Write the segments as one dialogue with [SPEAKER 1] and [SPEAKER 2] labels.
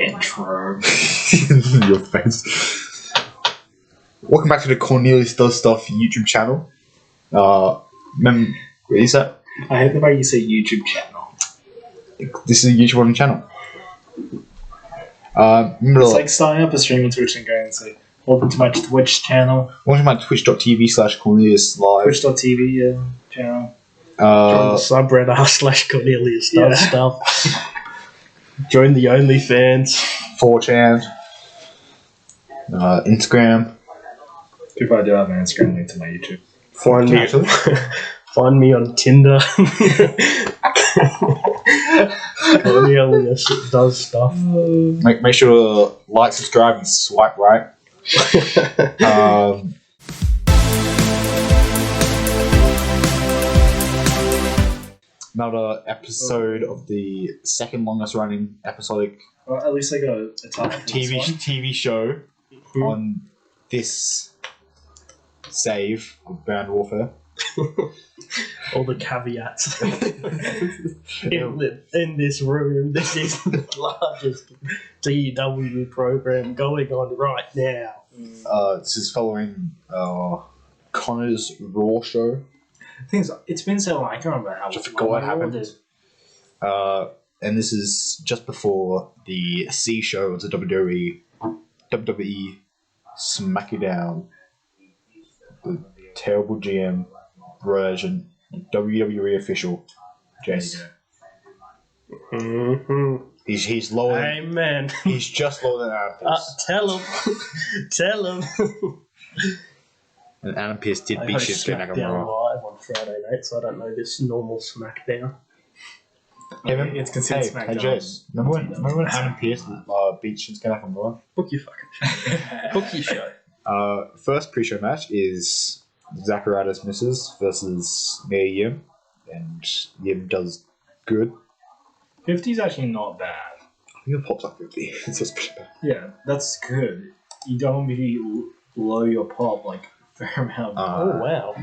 [SPEAKER 1] Intro.
[SPEAKER 2] Your face. Welcome back to the Cornelius Does Stuff YouTube channel. What is that?
[SPEAKER 1] I hate the way you say YouTube channel.
[SPEAKER 2] This is a YouTube channel.
[SPEAKER 1] It's like starting up a stream on Twitch and going and say, welcome to my Twitch channel.
[SPEAKER 2] Watching my twitch.tv/Cornelius live.
[SPEAKER 1] Twitch.tv channel.
[SPEAKER 3] Join the subreddit /Cornelius Does Stuff. Join the OnlyFans.
[SPEAKER 2] 4chan. Instagram.
[SPEAKER 1] If I do have an Instagram link to my YouTube.
[SPEAKER 3] Find me on Tinder. Cornelius Does Stuff.
[SPEAKER 2] Make sure to like, subscribe, and swipe right. Another episode of the second longest running episodic
[SPEAKER 1] Well, at least I got a title.
[SPEAKER 2] TV show on this save of Band Warfare.
[SPEAKER 3] All the caveats. in this room, this is the largest TEW program going on right now.
[SPEAKER 2] This is following Connor's Raw show.
[SPEAKER 1] It's been so long, I can't remember how
[SPEAKER 2] Just forgot what happened.
[SPEAKER 1] it is.
[SPEAKER 2] And this is just before the C show of the WWE SmackDown. The terrible GM version, WWE official, Jace.
[SPEAKER 3] Mm-hmm.
[SPEAKER 2] He's lower.
[SPEAKER 3] Amen.
[SPEAKER 2] He's just lower than Adam Pearce.
[SPEAKER 3] Tell him. Tell him.
[SPEAKER 2] And Adam Pearce did beat Shinsuke
[SPEAKER 3] SmackDown
[SPEAKER 2] Nakamura.
[SPEAKER 3] live on Friday night, so I don't know this normal SmackDown.
[SPEAKER 1] It's considered
[SPEAKER 2] Hey,
[SPEAKER 1] SmackDown.
[SPEAKER 2] Jace, remember when Adam Pearce beat Shinsuke Nakamura?
[SPEAKER 3] Book your fucking show. Book your show.
[SPEAKER 2] First pre-show match is Zacharias misses versus Mia Yim, and Yim does good.
[SPEAKER 1] 50's actually not bad.
[SPEAKER 2] I think it pops up 50. It's just pretty bad.
[SPEAKER 1] Yeah, that's good. You don't be low your pop like a fair amount.
[SPEAKER 3] Oh, wow.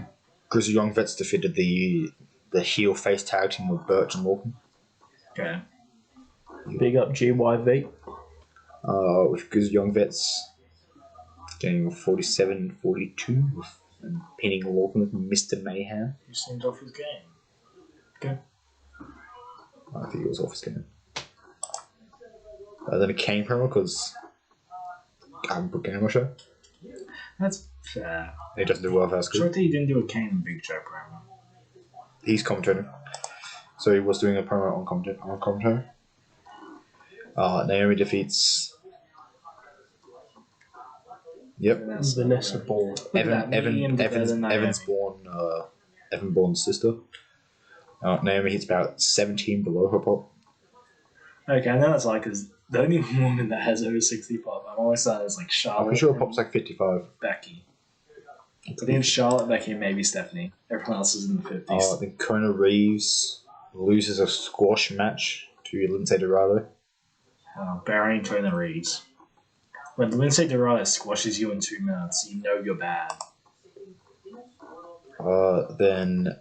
[SPEAKER 2] Grizzly Young Vets defeated the heel face tag team with Birch and Lorcan.
[SPEAKER 1] Okay.
[SPEAKER 3] Big up GYV.
[SPEAKER 2] With Grizzly Young Vets getting 47-42 and pinning Lorcan with Mr. Mayhem.
[SPEAKER 1] He seemed off his game. Okay.
[SPEAKER 2] I think it was off his game. Then a Kane promo because I haven't put Kane on my show.
[SPEAKER 1] That's fair.
[SPEAKER 2] He doesn't do well fast.
[SPEAKER 1] Sure, he didn't do a Kane and Big Show promo.
[SPEAKER 2] He's commentating. So he was doing a promo on commentary. Naomi defeats. Yep.
[SPEAKER 3] Vanessa Ball.
[SPEAKER 2] Evan Bourne's sister. Naomi hits about 17 below her pop.
[SPEAKER 1] Okay, I know that's like because the only woman that has over 60 pop, I'm always saying is like Charlotte.
[SPEAKER 2] I'm pretty sure her pop's like 55.
[SPEAKER 1] Becky. I think Charlotte, Becky, and maybe Stephanie. Everyone else is in the 50s.
[SPEAKER 2] Then Kona Reeves loses a squash match to Lindsay Dorado.
[SPEAKER 1] Barry and Kona Reeves. When Lindsay Dorado squashes you in 2 minutes, you know you're bad.
[SPEAKER 2] Then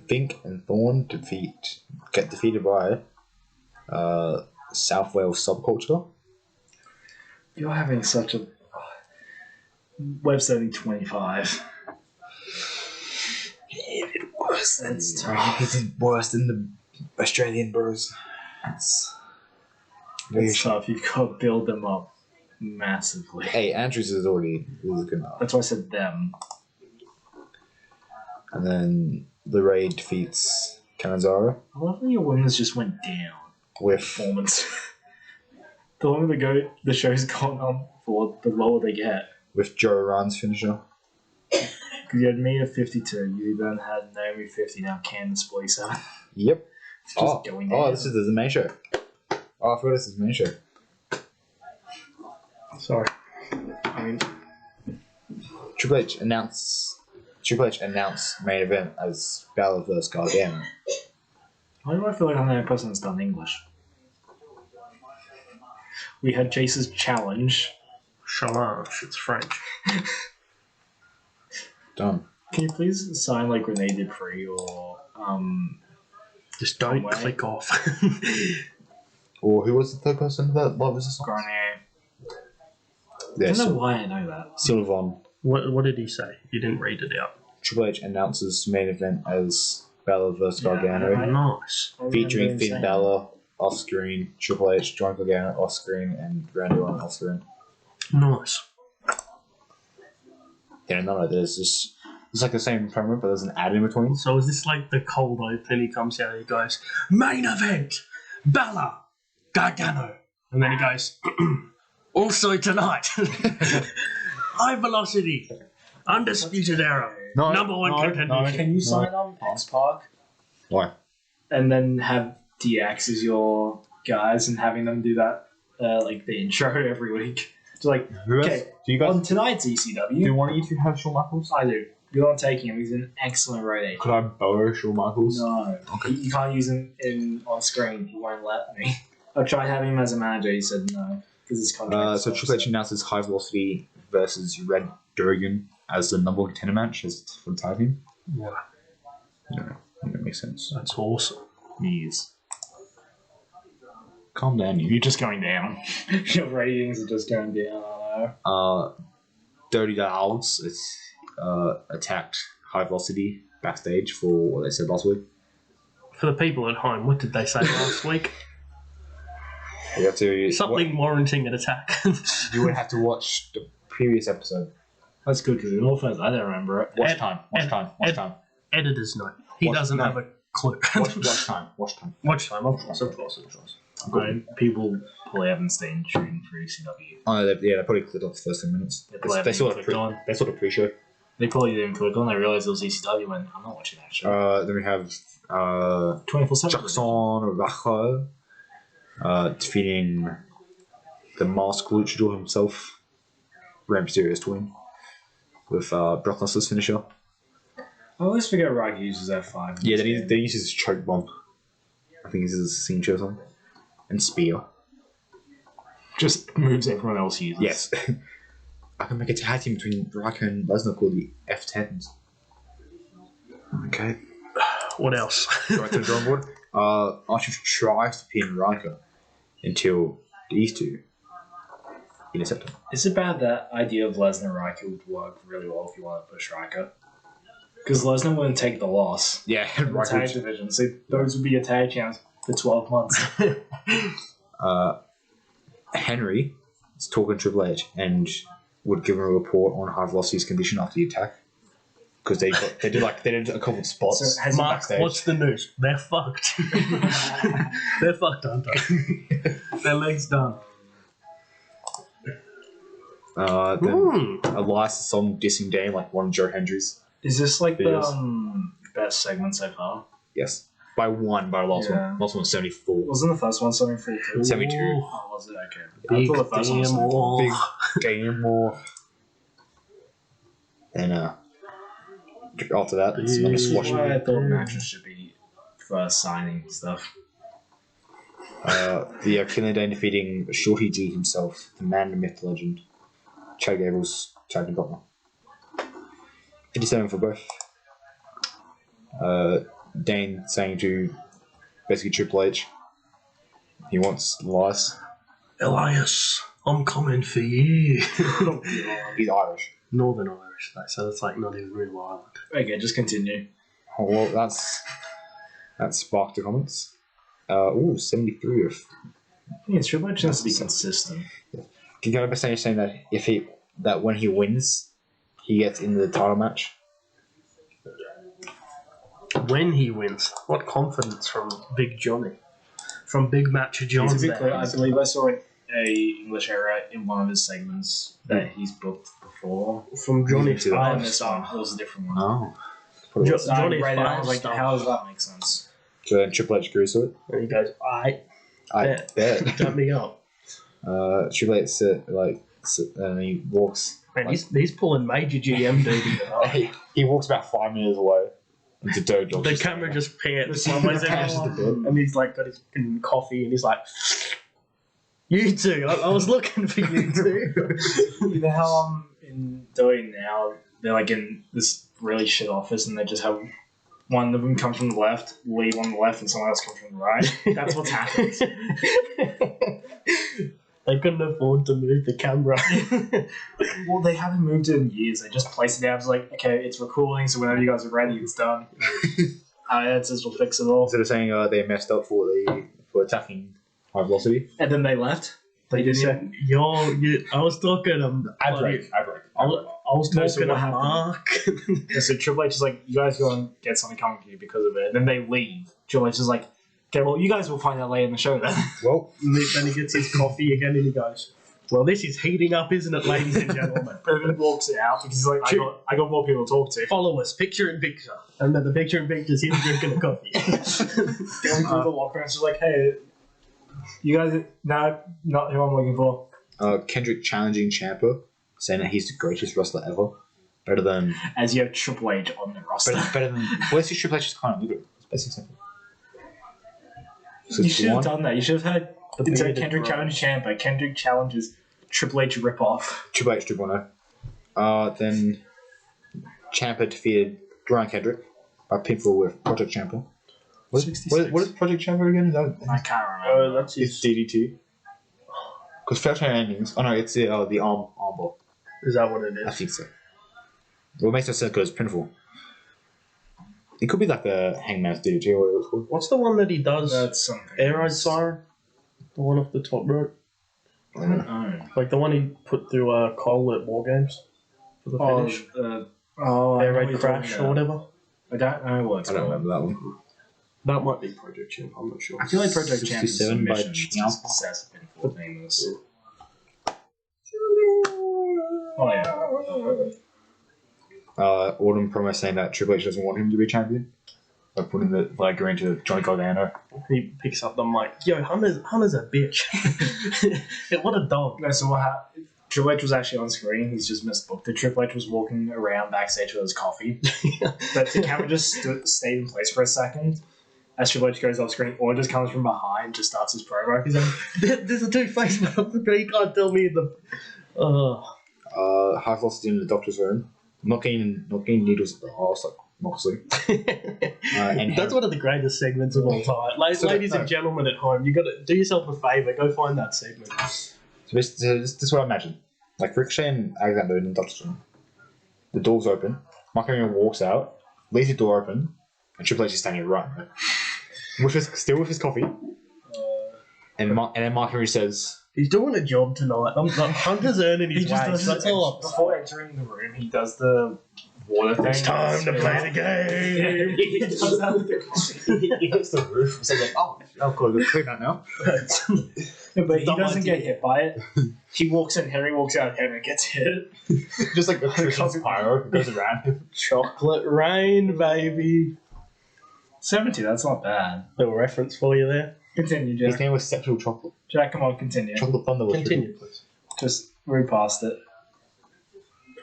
[SPEAKER 2] Fink and Thorne get defeated by South Wales Subculture.
[SPEAKER 1] You're having such a... Web's 25.
[SPEAKER 2] He did worse than
[SPEAKER 1] That's tough.
[SPEAKER 2] He did worse than the Australian Bros. It's
[SPEAKER 1] tough. You've got to build them up massively.
[SPEAKER 2] Hey, Andrews is already good enough.
[SPEAKER 1] That's why I said them.
[SPEAKER 2] And then the Raid defeats Canazaro
[SPEAKER 1] I love when your women's just went down.
[SPEAKER 2] with
[SPEAKER 1] Performance. The longer the show's gone on for, the lower they get.
[SPEAKER 2] Joe Ryan's finisher.
[SPEAKER 1] Because you had me at 52, you then had Naomi 50, now Candice 47.
[SPEAKER 2] Yep.
[SPEAKER 1] It's just going down.
[SPEAKER 2] This is the main show. I forgot this is the main show.
[SPEAKER 3] Sorry.
[SPEAKER 1] I mean,
[SPEAKER 2] Triple H announced main event as Balor vs. Gargano.
[SPEAKER 1] why do I feel like I'm the only person that's done English? We had Chase's challenge.
[SPEAKER 3] Challenge. It's French.
[SPEAKER 2] Done.
[SPEAKER 1] Can you please sign like Renee Dupree or
[SPEAKER 3] Just don't
[SPEAKER 1] Conway?
[SPEAKER 3] click off.
[SPEAKER 2] Or who was the third person that what was this on?
[SPEAKER 1] Garnier.
[SPEAKER 2] Yeah,
[SPEAKER 1] I don't know why I know that.
[SPEAKER 2] Sylvan.
[SPEAKER 3] What did he say? You didn't read it out.
[SPEAKER 2] Triple H announces main event as Bella vs
[SPEAKER 1] Yeah,
[SPEAKER 2] Gargano,
[SPEAKER 1] I-
[SPEAKER 3] Nice.
[SPEAKER 2] featuring Finn Balor off screen, Triple H, John Gargano off screen, and Randy Orton off screen.
[SPEAKER 3] Nice.
[SPEAKER 2] Yeah, none of this. It's like the same promo, but there's an ad in between.
[SPEAKER 3] So is this like the cold open? He comes out and he goes, main event, Bella, Gargano. And then he goes, also tonight, high velocity, undisputed era, number one contender.
[SPEAKER 1] Can you sign on X Park
[SPEAKER 2] Why?
[SPEAKER 1] and then have DX as your guys and having them do that, like the intro every week? So like,
[SPEAKER 2] Who else?
[SPEAKER 1] okay,
[SPEAKER 2] Do you guys
[SPEAKER 1] on tonight's
[SPEAKER 2] do
[SPEAKER 1] ECW,
[SPEAKER 2] one of you two have Shawn Michaels?
[SPEAKER 1] I do. You're not taking him. He's an excellent road agent.
[SPEAKER 2] Could I borrow Shawn Michaels?
[SPEAKER 1] No, you can't use him on screen. He won't let me. I tried having him as a manager. He said no because his contract.
[SPEAKER 2] So Triple H announces High Velocity versus Red Durgan as the number one contender match as for the tag team.
[SPEAKER 3] Wow,
[SPEAKER 2] Yeah, that makes sense.
[SPEAKER 3] that's awesome.
[SPEAKER 1] Yes.
[SPEAKER 2] Calm down, you.
[SPEAKER 1] You're just going down. Your ratings are just going down. I know.
[SPEAKER 2] Dirty Dogs attacked High Velocity backstage for what they said last week.
[SPEAKER 3] For the people at home, what did they say last week?
[SPEAKER 2] You have to
[SPEAKER 3] Something warranting an attack.
[SPEAKER 2] you would have to watch the previous episode.
[SPEAKER 1] That's good because in all fairness, I don't remember it.
[SPEAKER 2] Watch
[SPEAKER 3] Ed-
[SPEAKER 2] time.
[SPEAKER 3] Editor's note. He
[SPEAKER 2] Watch-
[SPEAKER 3] doesn't
[SPEAKER 2] no.
[SPEAKER 3] have a clue.
[SPEAKER 2] Watch time. Watch time.
[SPEAKER 3] Watch time, of course.
[SPEAKER 1] People probably haven't stayed tuned for ECW.
[SPEAKER 2] Oh, they probably clicked off the first 10 minutes.
[SPEAKER 1] probably
[SPEAKER 2] They sort of
[SPEAKER 1] clicked on.
[SPEAKER 2] they sort of pre-show.
[SPEAKER 1] They probably didn't click on. They realized it was ECW and I'm not watching that show.
[SPEAKER 2] Then we have
[SPEAKER 1] 24/7.
[SPEAKER 2] Jackson Rajo defeating the masked luchador himself, Rey Mysterio's twin, with Brock Lesnar's finisher.
[SPEAKER 1] I always forget Rock uses F5.
[SPEAKER 2] Yeah, then he uses choke bomb. I think he's his signature or something. And spear.
[SPEAKER 1] just moves everyone else uses.
[SPEAKER 2] Yes. I can make a tag team between Riker and Lesnar called the F10s. Okay.
[SPEAKER 3] What else?
[SPEAKER 2] Right to the drawing board. Archer tries to pin Riker until these two intercept him.
[SPEAKER 1] Is it bad that idea of Lesnar Riker would work really well if you want to push Riker? Because Lesnar wouldn't take the loss
[SPEAKER 2] Yeah,
[SPEAKER 1] in the
[SPEAKER 2] Riker.
[SPEAKER 1] tag division, so those would be a tag champs for 12 months.
[SPEAKER 2] Henry is talking to Triple H and would give him a report on High Velocity's condition after the attack. Because they did a couple of spots.
[SPEAKER 1] So has
[SPEAKER 3] Mark,
[SPEAKER 2] backstage.
[SPEAKER 3] what's the news? They're fucked. They're fucked, aren't they? Their legs done.
[SPEAKER 2] Then Elias is song dissing Dane like one of Joe Hendry's.
[SPEAKER 1] Is this like the
[SPEAKER 2] Yes.
[SPEAKER 1] best segment so far?
[SPEAKER 2] Yes. By the last
[SPEAKER 1] Yeah.
[SPEAKER 2] one. Last one was 74.
[SPEAKER 1] Wasn't the first one something full too?
[SPEAKER 2] 72.
[SPEAKER 1] Oh, was it? Okay. I
[SPEAKER 3] Big
[SPEAKER 1] thought the first one was
[SPEAKER 3] damn
[SPEAKER 1] something full.
[SPEAKER 3] wall.
[SPEAKER 2] Big game more. And after that, it's another
[SPEAKER 1] That's
[SPEAKER 2] squash.
[SPEAKER 1] why I thought matches should be first signing stuff.
[SPEAKER 2] The Killing Dane defeating Shorty G himself, the man, the myth, the legend. Chad Gable's tag team partner. 57 for both. Dane saying to basically Triple H, he wants Elias.
[SPEAKER 3] Elias, I'm coming for you.
[SPEAKER 2] He's Irish.
[SPEAKER 3] Northern Irish, though, so it's like not even real Ireland.
[SPEAKER 1] Okay, just continue.
[SPEAKER 2] Oh, well, that sparked the comments. 73 of.
[SPEAKER 1] Yeah, Triple H has to be consistent.
[SPEAKER 2] Can you go by saying that when he wins, he gets into the title match?
[SPEAKER 3] When he wins, what confidence from Big Johnny? From Big Match John's
[SPEAKER 1] To be clear, I
[SPEAKER 3] days.
[SPEAKER 1] believe I saw a English era in one of his segments that he's booked before.
[SPEAKER 3] From Johnny
[SPEAKER 2] You can do that.
[SPEAKER 1] Oh, and
[SPEAKER 3] Five
[SPEAKER 1] this one
[SPEAKER 3] Star.
[SPEAKER 1] was a different one.
[SPEAKER 2] Oh.
[SPEAKER 3] Jo-
[SPEAKER 1] So I
[SPEAKER 3] Johnny
[SPEAKER 1] read it, I was
[SPEAKER 3] Five
[SPEAKER 1] like,
[SPEAKER 3] Star.
[SPEAKER 1] how does that make sense?
[SPEAKER 2] So then Triple H agrees to it.
[SPEAKER 3] And he goes, I
[SPEAKER 2] I bet.
[SPEAKER 3] shut me up.
[SPEAKER 2] Triple H and he walks.
[SPEAKER 3] Man, he's pulling major GM duty.
[SPEAKER 2] He walks about 5 meters away into Dojo.
[SPEAKER 3] The camera just pants.
[SPEAKER 1] The
[SPEAKER 3] One way's
[SPEAKER 2] passes the
[SPEAKER 3] everyone, and he's like got his coffee, and he's like, "You two, I was looking for you two."
[SPEAKER 1] You know how I'm in doing now? They're like in this really shit office, and they just have one of them comes from the left, leave on the left, and someone else comes from the right. That's what's happened.
[SPEAKER 3] They couldn't afford to move the camera.
[SPEAKER 1] Well, they haven't moved it in years. They just placed it down. It's like, okay, it's recording, so whenever you guys are ready, it's done. Our answers will fix it all.
[SPEAKER 2] Instead of saying they messed up for attacking high velocity.
[SPEAKER 1] And then they left. They didn't even...
[SPEAKER 3] I was talking
[SPEAKER 2] Ad break.
[SPEAKER 3] I was
[SPEAKER 1] No, so
[SPEAKER 3] talking
[SPEAKER 1] what
[SPEAKER 3] to
[SPEAKER 1] happened?
[SPEAKER 3] Mark.
[SPEAKER 1] Yeah, so Triple H is like, you guys go and get something coming for you because of it. And then they leave. Triple H is like, okay, well, you guys will find out later in the show then.
[SPEAKER 2] Well,
[SPEAKER 3] Then he gets his coffee again and he goes, well, this is heating up, isn't it, ladies and gentlemen?
[SPEAKER 1] But then he walks it out because he's like, I got more people to talk to.
[SPEAKER 3] Follow us, picture in picture. And then the picture in picture is him drinking a coffee.
[SPEAKER 1] Going through the locker room, she's like, hey, you guys, no, not who I'm looking for.
[SPEAKER 2] Kendrick challenging Ciampa, saying that he's the greatest wrestler ever. Better than...
[SPEAKER 1] As you have Triple H on the roster.
[SPEAKER 2] Better than... Well, it's Triple H is kind of little. It's basically simple. So
[SPEAKER 1] You should have
[SPEAKER 2] one,
[SPEAKER 1] done that. You should have had instead of Kendrick challenges Ciampa, Kendrick challenges Triple H ripoff.
[SPEAKER 2] Triple H 2.0. Then Ciampa defeated Brian Kendrick by pinfall with Project Ciampa. What is Project Ciampa again? Is that
[SPEAKER 1] I can't remember.
[SPEAKER 3] Oh, that's
[SPEAKER 2] it's
[SPEAKER 3] his...
[SPEAKER 2] DDT? Because fair train endings. Oh no, it's the armbar.
[SPEAKER 3] Is that what it
[SPEAKER 2] I
[SPEAKER 3] is?
[SPEAKER 2] think so. Well, it makes no sense because it's pinfall. It could be like a Hangman's DDT or whatever it's called.
[SPEAKER 3] What's the one that he does?
[SPEAKER 1] That's something.
[SPEAKER 3] Air Raid Siren? The one off the top rope?
[SPEAKER 1] I don't know.
[SPEAKER 3] Like the one he put through Cole at War Games for the finish?
[SPEAKER 1] I
[SPEAKER 3] Air
[SPEAKER 1] know what
[SPEAKER 3] Raid
[SPEAKER 1] you're
[SPEAKER 3] Crash
[SPEAKER 1] talking
[SPEAKER 3] or
[SPEAKER 1] about.
[SPEAKER 3] whatever?
[SPEAKER 1] I don't know what it's
[SPEAKER 2] I don't
[SPEAKER 1] called.
[SPEAKER 2] remember that one.
[SPEAKER 3] That might be Project Champ, I'm not sure.
[SPEAKER 1] I feel like Project Champ is
[SPEAKER 2] 67 by
[SPEAKER 1] submissions
[SPEAKER 2] Ciampa.
[SPEAKER 1] just says pinfall things. Oh yeah.
[SPEAKER 2] Autumn promo saying that Triple H doesn't want him to be champion. By putting going to Johnny Gargano.
[SPEAKER 3] He picks up the mic. Yo, Hunter's a bitch. What a dog.
[SPEAKER 1] No, so what happened? Triple H was actually on screen. He's just misbooked it. Triple H was walking around backstage with his coffee, but the camera just stayed in place for a second. As Triple H goes off screen, or just comes from behind, just starts his promo. He's like,
[SPEAKER 3] There's a two-faced man on the screen. You can't tell me the...
[SPEAKER 2] High velocity in the doctor's room. Not getting needles at the arse like Moxley. And
[SPEAKER 3] That's one of the greatest segments of all time. Ladies and gentlemen at home, you got to do yourself a favour. Go find that segment.
[SPEAKER 2] So this is what I imagine. Like Ricochet and Alexander in the doctor's room. The door's open. Mark Henry walks out, leaves the door open, and Triple H is standing right. Still with his coffee. And then Mark Henry says,
[SPEAKER 3] He's doing a job tonight. Hunter's earning his wage. That's all.
[SPEAKER 1] Before entering the room, he does the water thing.
[SPEAKER 3] It's time to play the game.
[SPEAKER 1] He does that with the coffee.
[SPEAKER 2] he hits the roof. So like, oh, cool, let's clean that now.
[SPEAKER 1] Yeah, but he
[SPEAKER 3] Not
[SPEAKER 1] doesn't
[SPEAKER 3] my
[SPEAKER 1] get
[SPEAKER 3] team.
[SPEAKER 1] hit by it. He walks in, Henry walks out, Henry gets hit.
[SPEAKER 2] Just like a Christmas pyro goes around him.
[SPEAKER 3] Chocolate rain, baby.
[SPEAKER 1] 70, that's not bad.
[SPEAKER 3] Little reference for you there.
[SPEAKER 1] Continue,
[SPEAKER 2] His
[SPEAKER 1] Jack.
[SPEAKER 2] name was Sexual Chocolate.
[SPEAKER 1] Jack, come on, continue.
[SPEAKER 2] Chocolate Thunder was
[SPEAKER 3] Continue, please.
[SPEAKER 1] Just read past it.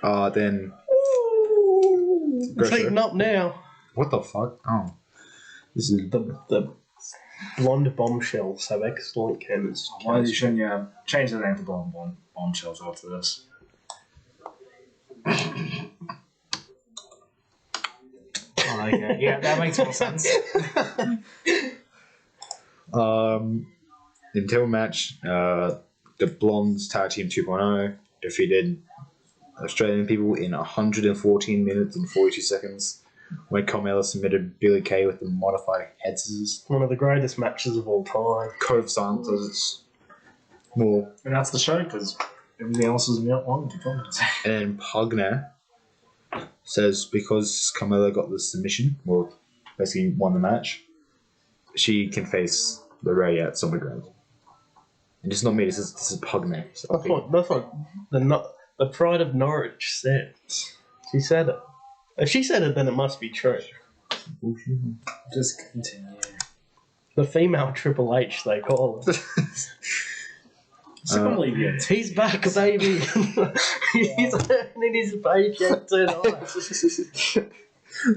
[SPEAKER 2] Then
[SPEAKER 3] It's heating up now.
[SPEAKER 2] what the fuck? Oh, this is
[SPEAKER 3] The blonde bombshells have excellent chemistry.
[SPEAKER 1] Why shouldn't you change the name to Bombshells after this? Oh, okay. Yeah, that makes more sense.
[SPEAKER 2] in title match. The Blondes Tag Team 2.0 defeated Australian people in 114 minutes and 42 seconds when Carmella submitted Billy Kay with the modified head scissors.
[SPEAKER 3] One of the greatest matches of all time.
[SPEAKER 2] Code of Silence as it's more.
[SPEAKER 1] And that's the show, because everything else is not on.
[SPEAKER 2] And then Pugner says because Carmella got the submission, well, basically won the match, she can face the Ray at SummerGround. And it's not me, this is Pugner. So
[SPEAKER 3] That's what the pride of Norwich said. She said it. If she said it, then it must be true.
[SPEAKER 1] Just continue.
[SPEAKER 3] The female Triple H, they call her.
[SPEAKER 1] I can't believe you.
[SPEAKER 3] He's back, baby. He's earning his paycheck tonight.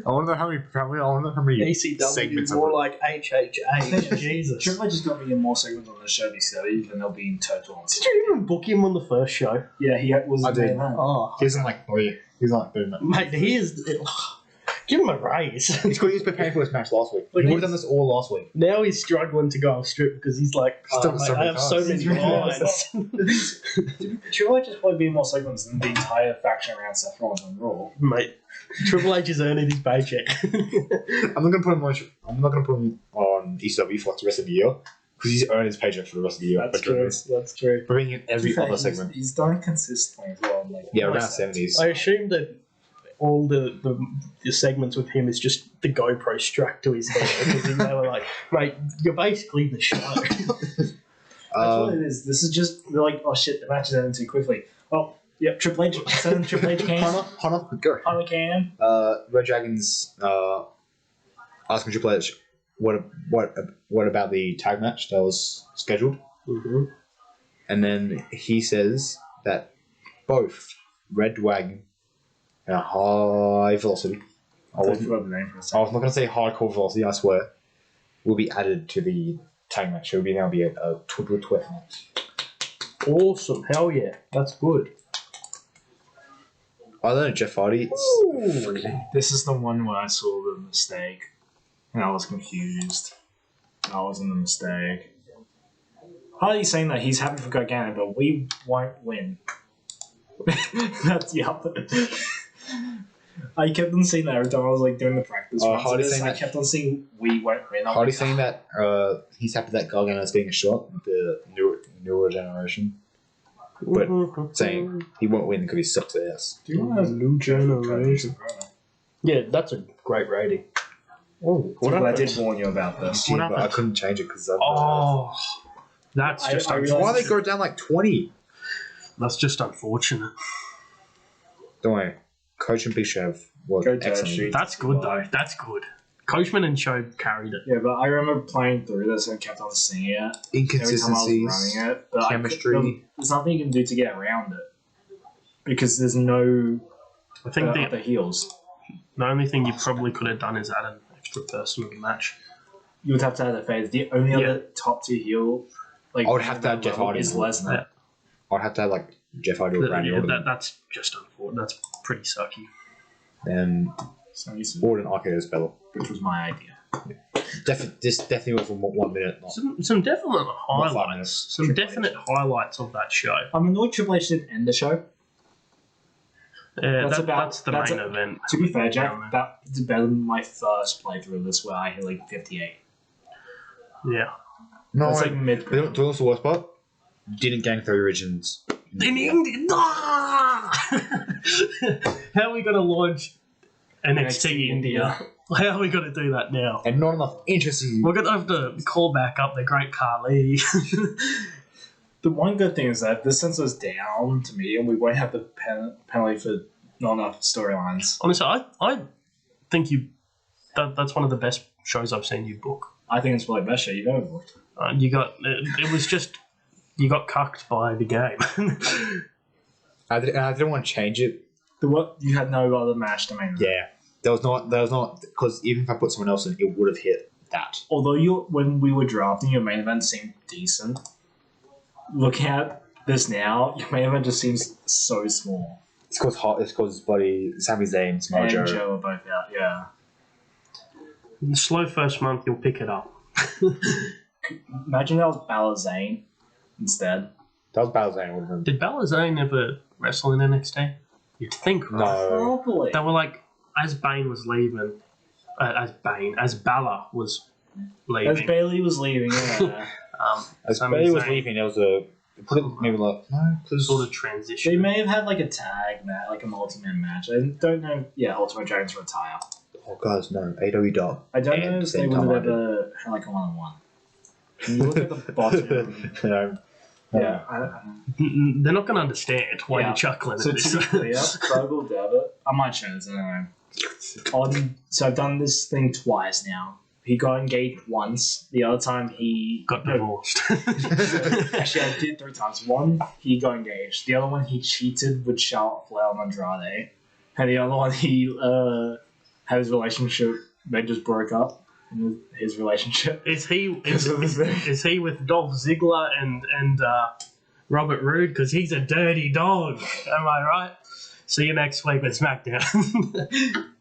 [SPEAKER 2] I wonder how many
[SPEAKER 3] ECW
[SPEAKER 2] segments
[SPEAKER 3] is more
[SPEAKER 2] of
[SPEAKER 3] like HHH. Jesus.
[SPEAKER 1] Triple H is going to be in more segments on the show this year than they'll be in total on.
[SPEAKER 3] Did you even book him on the first show?
[SPEAKER 1] Yeah, he was
[SPEAKER 2] I
[SPEAKER 1] in
[SPEAKER 2] did.
[SPEAKER 1] the main event.
[SPEAKER 3] Oh,
[SPEAKER 2] He isn't like 3. He's like 3 minutes.
[SPEAKER 3] mate, he is. Give him a raise.
[SPEAKER 2] He's because he was preparing for his match last week.
[SPEAKER 3] Look,
[SPEAKER 2] He would have done this all last week.
[SPEAKER 3] Now he's struggling to go off strip because he's like,
[SPEAKER 2] He's done
[SPEAKER 3] mate,
[SPEAKER 2] so
[SPEAKER 3] I
[SPEAKER 2] many
[SPEAKER 3] have so
[SPEAKER 2] times.
[SPEAKER 3] many lines.
[SPEAKER 1] Triple H has probably been more segments than the entire faction around Seth Rollins on Raw.
[SPEAKER 3] Mate, Triple H is earning his paycheck.
[SPEAKER 2] I'm not gonna put him on. I'm not gonna put him on ECW for the rest of the year because he's earned his paycheck for the rest of the year.
[SPEAKER 1] That's true. That's true.
[SPEAKER 2] We're bringing in every other
[SPEAKER 1] He's-
[SPEAKER 2] segment.
[SPEAKER 1] He's done it consistently as well. Like,
[SPEAKER 2] Yeah,
[SPEAKER 1] like
[SPEAKER 2] around
[SPEAKER 1] that.
[SPEAKER 2] 70s.
[SPEAKER 3] I assume that all the segments with him is just the GoPro strapped to his head because they were like, mate, you're basically the show.
[SPEAKER 1] That's what it is. This is just they're like, oh shit, the match is ending too quickly. Oh, yep, Triple H, send Triple H can.
[SPEAKER 2] Hunter, go.
[SPEAKER 1] Hunter can.
[SPEAKER 2] Red Dragons asking Triple H what about the tag match that was scheduled,
[SPEAKER 3] Mm-hmm.
[SPEAKER 2] and then he says that both Red Dragon and High Velocity. I
[SPEAKER 1] I
[SPEAKER 2] wasn't.
[SPEAKER 1] forgot the name for a
[SPEAKER 2] I
[SPEAKER 1] second.
[SPEAKER 2] was not going to say Hardcore Velocity. I swear, will be added to the tag match. It will be now be a triple threat match.
[SPEAKER 3] Awesome. Hell yeah. That's good.
[SPEAKER 2] Other than Jeff Hardy,
[SPEAKER 1] This is the one where I saw the mistake, and I was confused. I wasn't the mistake. Hardy's saying that he's happy for Gargano, but we won't win. That's yep. I kept on seeing that every time I was like doing the practice runs of
[SPEAKER 2] Hardy's
[SPEAKER 1] this,
[SPEAKER 2] saying
[SPEAKER 1] I
[SPEAKER 2] that-
[SPEAKER 1] kept on seeing we won't win. I'm
[SPEAKER 2] Hardy's
[SPEAKER 1] like,
[SPEAKER 2] saying that he's happy that Gargano is getting a shot with the newer generation, but saying he won't win because he sucks ass.
[SPEAKER 1] do you want
[SPEAKER 3] New generation. Yeah, that's a great rating. Oh, what
[SPEAKER 1] I
[SPEAKER 3] happened?
[SPEAKER 1] did warn you about this.
[SPEAKER 2] But I
[SPEAKER 3] happened?
[SPEAKER 2] couldn't change it because
[SPEAKER 3] Oh, that's just
[SPEAKER 1] I
[SPEAKER 3] unfortunate.
[SPEAKER 2] why they go down like 20?
[SPEAKER 3] That's just unfortunate.
[SPEAKER 2] Don't worry, Coach and Big Show have worked
[SPEAKER 1] Go Dirt
[SPEAKER 2] excellent.
[SPEAKER 1] Sheet.
[SPEAKER 3] That's good though. That's good. Coachman and Show carried it.
[SPEAKER 1] Yeah, but I remember playing through this and kept on seeing it every time I was
[SPEAKER 2] Inconsistencies.
[SPEAKER 1] running it. But
[SPEAKER 2] chemistry.
[SPEAKER 1] there's nothing you can do to get around it because there's no
[SPEAKER 3] I think
[SPEAKER 1] other heels.
[SPEAKER 3] the only thing you probably could have done is add an extra person to the match.
[SPEAKER 1] You would have to have the fades. The only
[SPEAKER 3] Yeah.
[SPEAKER 1] other top tier heel, like
[SPEAKER 2] I would have to have Jeff Hardy.
[SPEAKER 1] is Lesnar.
[SPEAKER 3] Yeah.
[SPEAKER 2] I'd have to have like Jeff Hardy or Randy Orton.
[SPEAKER 3] That's just unfortunate. That's pretty sucky.
[SPEAKER 2] And
[SPEAKER 1] So he's-
[SPEAKER 2] Orton RKO's better.
[SPEAKER 1] which was my idea.
[SPEAKER 2] This definitely was for 1 minute. Not.
[SPEAKER 3] Some definite
[SPEAKER 2] Not
[SPEAKER 3] highlights.
[SPEAKER 2] 5 minutes.
[SPEAKER 3] Some
[SPEAKER 1] Triple
[SPEAKER 3] definite highlights of that show.
[SPEAKER 1] I'm annoyed Triple H didn't end the show.
[SPEAKER 3] Yeah,
[SPEAKER 1] That's
[SPEAKER 3] that's the
[SPEAKER 1] that's
[SPEAKER 3] main
[SPEAKER 1] a-
[SPEAKER 3] event.
[SPEAKER 1] To be fair, Jack,
[SPEAKER 3] Yeah.
[SPEAKER 1] that's better than my first playthrough of this where I hit like 58.
[SPEAKER 3] Yeah.
[SPEAKER 2] No,
[SPEAKER 1] That's like mid.
[SPEAKER 2] do you know what's the worst part? Didn't gang 3 origins.
[SPEAKER 3] In India. Ah! How are we going to launch NXT India? How are we going to do that now?
[SPEAKER 2] And not enough interest in
[SPEAKER 3] We're going to have to call back up the great Khali.
[SPEAKER 1] The one good thing is that this sends us down to me, and we won't have the penalty for not enough storylines.
[SPEAKER 3] Honestly, I think that's one of the best shows I've seen you book.
[SPEAKER 1] I think it's probably the best show you've ever booked.
[SPEAKER 3] You got it was just you got cucked by the game.
[SPEAKER 2] I didn't want to change it.
[SPEAKER 1] What you had no other match to main.
[SPEAKER 2] Yeah. There was not because even if I put someone else in, it would have hit that.
[SPEAKER 1] Although when we were drafting, your main event seemed decent. Looking at this now, your main event just seems so small.
[SPEAKER 2] It's because bloody Sami Zayn,
[SPEAKER 1] And
[SPEAKER 2] Mojo.
[SPEAKER 1] Joe are both out. Yeah.
[SPEAKER 3] In the slow first month, you'll pick it up.
[SPEAKER 1] Imagine that was Balor Zane instead.
[SPEAKER 2] That was Battle Zayn. Would have been.
[SPEAKER 3] Did Balor Zane ever wrestle in NXT? You'd think, right?
[SPEAKER 2] No.
[SPEAKER 1] Probably.
[SPEAKER 3] They were like, as Bane was leaving, as Balor was
[SPEAKER 1] As
[SPEAKER 3] leaving.
[SPEAKER 1] Bailey was leaving, yeah.
[SPEAKER 2] As
[SPEAKER 3] Sami
[SPEAKER 2] Bailey was
[SPEAKER 3] Zayn.
[SPEAKER 2] leaving, there was a put it maybe like no because
[SPEAKER 3] Sort of
[SPEAKER 1] They
[SPEAKER 3] transition.
[SPEAKER 1] may have had like a tag match, like a multi-man match. I don't know. Yeah, Ultimate Dragons retire.
[SPEAKER 2] oh guys no AW Dog.
[SPEAKER 1] I don't
[SPEAKER 2] And
[SPEAKER 1] know if they
[SPEAKER 2] same
[SPEAKER 1] would
[SPEAKER 2] time
[SPEAKER 1] have
[SPEAKER 2] I did.
[SPEAKER 1] ever had like a one-on-one. Can you look at the bottom?
[SPEAKER 2] No.
[SPEAKER 1] Yeah.
[SPEAKER 3] They're not going to understand why
[SPEAKER 1] Yeah.
[SPEAKER 3] you're chuckling
[SPEAKER 1] So
[SPEAKER 3] at
[SPEAKER 1] to
[SPEAKER 3] this.
[SPEAKER 1] be clear, Virgil Devitt, I might show this, I don't know. So I've done this thing twice now. He got engaged once. The other time he
[SPEAKER 3] Got divorced.
[SPEAKER 1] Actually, I did 3 times. One, he got engaged. The other one, he cheated with Charlotte Flair and Andrade. And the other one, he had his relationship. They just broke up in his relationship.
[SPEAKER 3] Is he
[SPEAKER 1] Because of this thing.
[SPEAKER 3] is he with Dolph Ziggler and Robert Roode? Because he's a dirty dog. Am I right? See you next week with SmackDown.